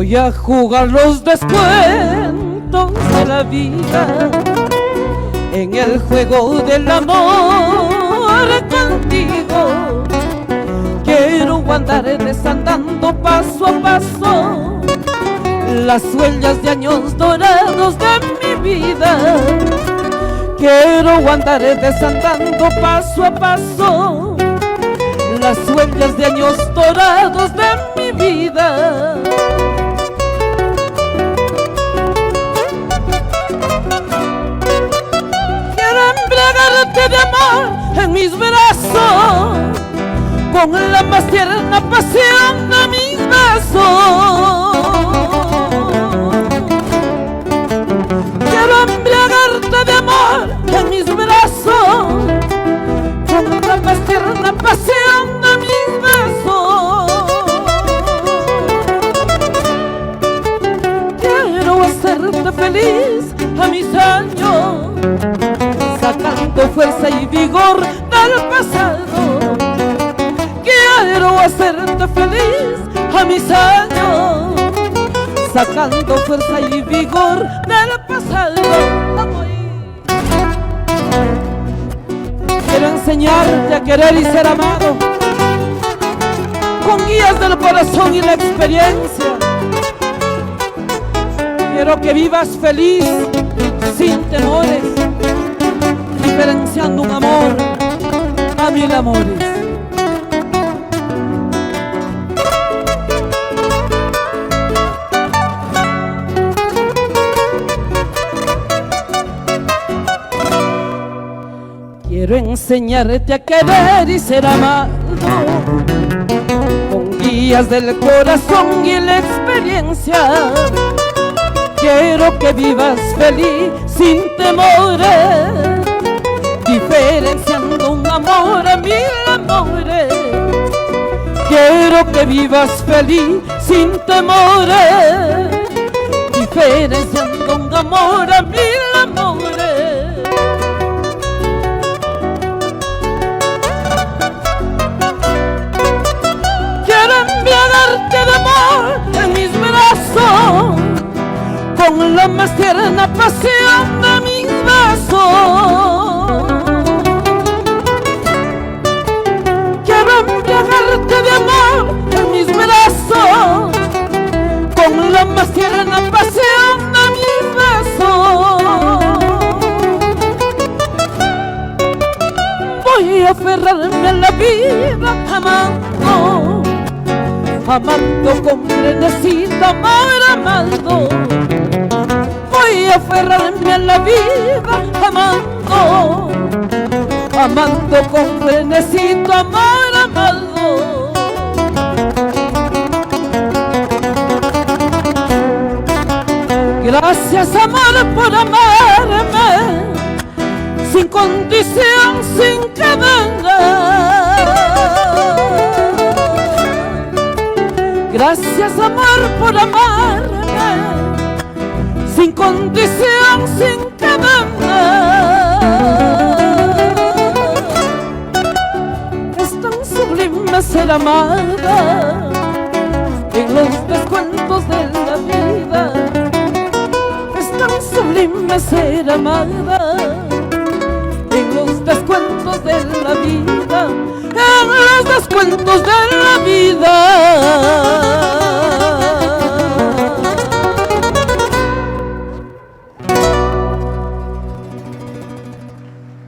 Voy a jugar los descuentos de la vida en el juego del amor contigo. Quiero andar desandando paso a paso las huellas de años dorados de mi vida. Quiero andar desandando paso a paso las huellas de años dorados de mi vida. Quiero embriagarte de amor en mis brazos, con la más tierna pasión de mis besos. Quiero embriagarte de amor en mis brazos, con la más tierna pasión de mis besos. Quiero hacerte feliz a mis años, sacando fuerza y vigor del pasado. Quiero hacerte feliz a mis años, sacando fuerza y vigor del pasado. Quiero enseñarte a querer y ser amado con guías del corazón y la experiencia. Quiero que vivas feliz, sin temores, diferenciando un amor a mil amores. Quiero enseñarte a querer y ser amado con guías del corazón y la experiencia. Quiero que vivas feliz sin temores, diferenciando un amor a mil amores. Quiero que vivas feliz sin temores, diferenciando un amor a mil amores. De amor en mis brazos, con la más tierna pasión de mis besos. Quiero embriagarte de amor en mis brazos, con la más tierna pasión de mis besos. Voy a aferrarme a la vida amando, amando con frenesí, amor amando. Voy a aferrarme a la vida amando, amando con frenesí, amor amando. Gracias amor por amarme, sin condición, sin cadena. Gracias amor por amarme, sin condición, sin cadena. Es tan sublime ser amada en los descuentos de la vida. Es tan sublime ser amada en los descuentos de la vida. En los descuentos de la vida.